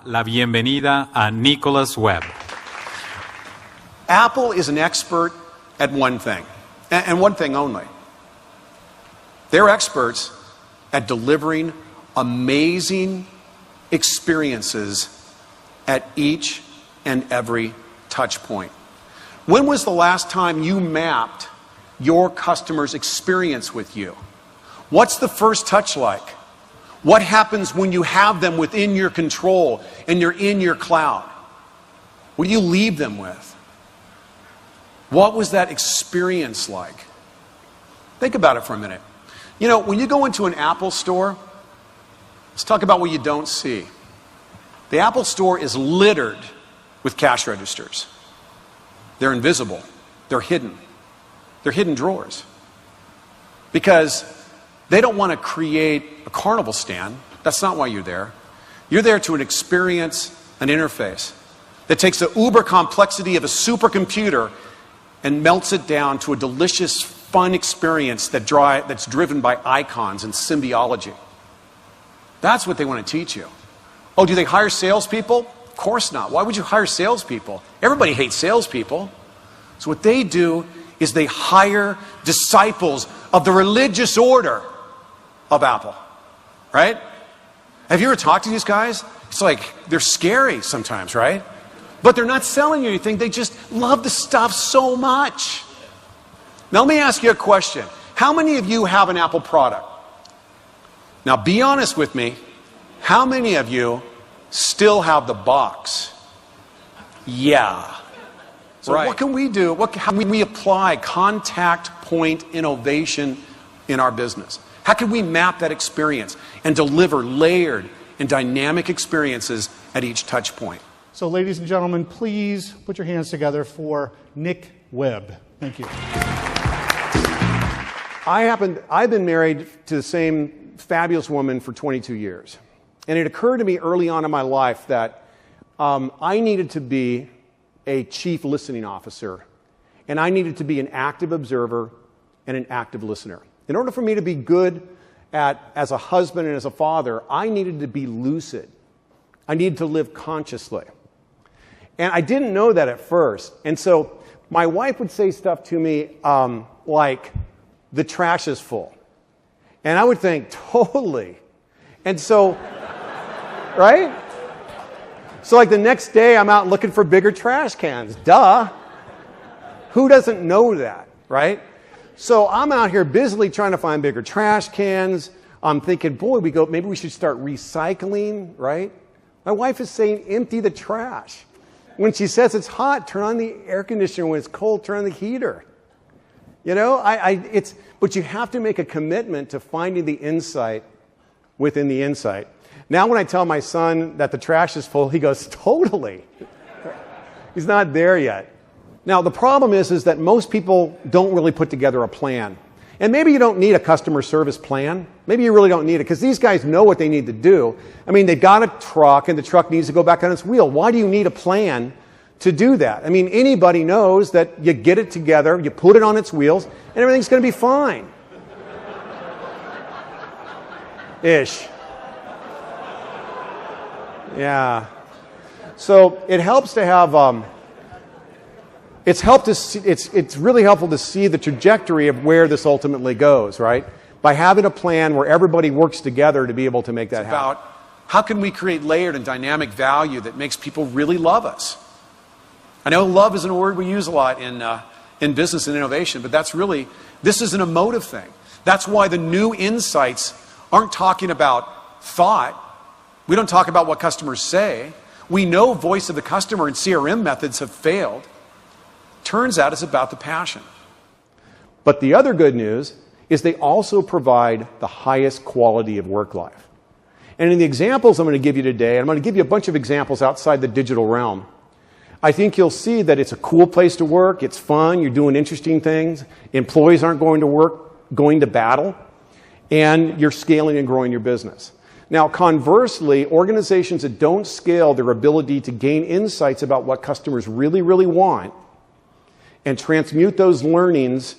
La bienvenida a Nicholas Webb. Apple is an expert at one thing, and one thing only. They're experts at delivering amazing experiences at each and every touch point. When was the last time you mapped your customer's experience with you? What's the first touch like? What happens when you have them within your control and you're in your cloud? What do you leave them with? What was that experience like? Think about it for a minute. You know, when you go into an Apple store, let's talk about what you don't see. The Apple store is littered with cash registers. They're invisible. They're hidden. They're hidden drawers. Because they don't want to create a carnival stand. That's not why you're there. You're there to experience an interface that takes the uber complexity of a supercomputer and melts it down to a delicious, fun experience that's driven by icons and symbiology. That's what they want to teach you. Oh, do they hire salespeople? Of course not. Why would you hire salespeople? Everybody hates salespeople. So what they do is they hire disciples of the religious order of Apple, right? Have you ever talked to these guys? It's like they're scary sometimes, right? But they're not selling you anything. They just love the stuff so much. Now let me ask you a question. How many of you have an Apple product? Now be honest with me. How many of you still have the box? Yeah. So right. What can we do? How can we apply contact point innovation in our business? How can we map that experience and deliver layered and dynamic experiences at each touch point? So ladies and gentlemen, please put your hands together for Nick Webb. Thank you. I've been married to the same fabulous woman for 22 years. And it occurred to me early on in my life that I needed to be a chief listening officer. And I needed to be an active observer and an active listener. In order for me to be good as a husband and as a father, I needed to be lucid. I needed to live consciously. And I didn't know that at first. And so my wife would say stuff to me like, the trash is full. And I would think, totally. And so, right? So like the next day, I'm out looking for bigger trash cans. Duh. Who doesn't know that, right? So I'm out here busily trying to find bigger trash cans. I'm thinking, boy, maybe we should start recycling, right? My wife is saying, empty the trash. When she says it's hot, turn on the air conditioner. When it's cold, turn on the heater. You know, but you have to make a commitment to finding the insight within the insight. Now when I tell my son that the trash is full, he goes, totally. He's not there yet. Now, the problem is that most people don't really put together a plan. And maybe you don't need a customer service plan. Maybe you really don't need it, because these guys know what they need to do. I mean, they've got a truck, and the truck needs to go back on its wheel. Why do you need a plan to do that? I mean, anybody knows that you get it together, you put it on its wheels, and everything's going to be fine. Ish. Yeah. So it helps to have... It's really helpful to see the trajectory of where this ultimately goes, right? By having a plan where everybody works together to be able to make that happen. It's about how can we create layered and dynamic value that makes people really love us. I know love isn't a word we use a lot in business and innovation, but this is an emotive thing. That's why the new insights aren't talking about thought. We don't talk about what customers say. We know voice of the customer and CRM methods have failed. Turns out it's about the passion. But the other good news is they also provide the highest quality of work life. And in the examples I'm going to give you today, I'm going to give you a bunch of examples outside the digital realm. I think you'll see that it's a cool place to work, it's fun, you're doing interesting things, employees aren't going to work, going to battle, and you're scaling and growing your business. Now, conversely, organizations that don't scale their ability to gain insights about what customers really, really want and transmute those learnings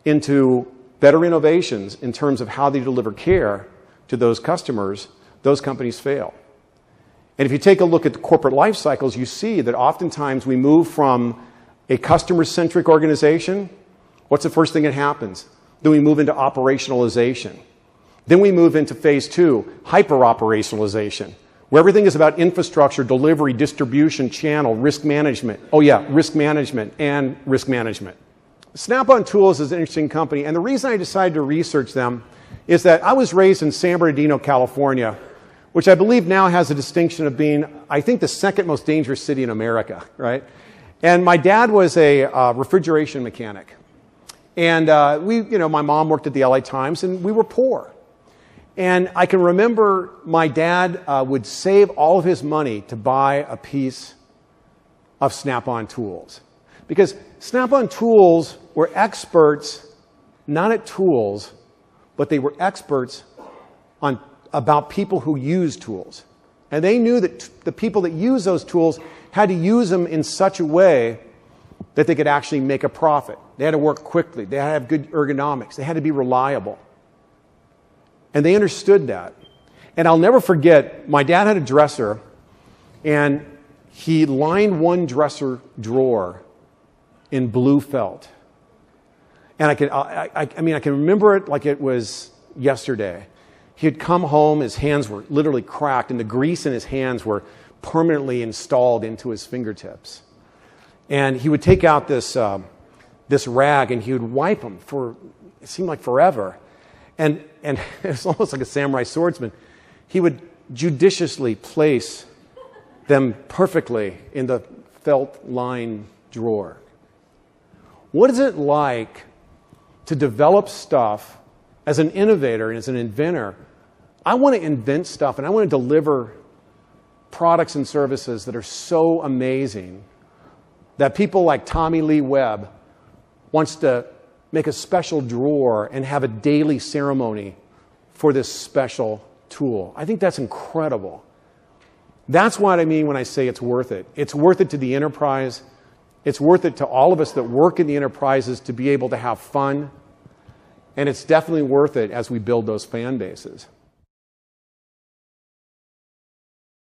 into better innovations in terms of how they deliver care to those customers, those companies fail. And if you take a look at the corporate life cycles, you see that oftentimes we move from a customer-centric organization. What's the first thing that happens? Then we move into operationalization. Then we move into phase 2, hyper-operationalization, where everything is about infrastructure, delivery, distribution, channel, risk management. Oh yeah, risk management and risk management. Snap-on Tools is an interesting company, and the reason I decided to research them is that I was raised in San Bernardino, California, which I believe now has a distinction of being, I think, the second most dangerous city in America, right? And my dad was a refrigeration mechanic. And my mom worked at the LA Times, and we were poor. And I can remember my dad would save all of his money to buy a piece of Snap-on Tools. Because Snap-on Tools were experts, not at tools, but they were experts about people who use tools. And they knew that the people that use those tools had to use them in such a way that they could actually make a profit. They had to work quickly. They had to have good ergonomics. They had to be reliable. And they understood that. And I'll never forget, my dad had a dresser, and he lined one dresser drawer in blue felt. And I can remember it like it was yesterday. He had come home, his hands were literally cracked, and the grease in his hands were permanently installed into his fingertips. And he would take out this rag, and he would wipe them for, it seemed like forever. And it was almost like a samurai swordsman. He would judiciously place them perfectly in the felt-lined drawer. What is it like to develop stuff as an innovator and as an inventor? I want to invent stuff, and I want to deliver products and services that are so amazing that people like Tommy Lee Webb wants to make a special drawer and have a daily ceremony for this special tool. I think that's incredible. That's what I mean when I say it's worth it. It's worth it to the enterprise. It's worth it to all of us that work in the enterprises to be able to have fun. And it's definitely worth it as we build those fan bases.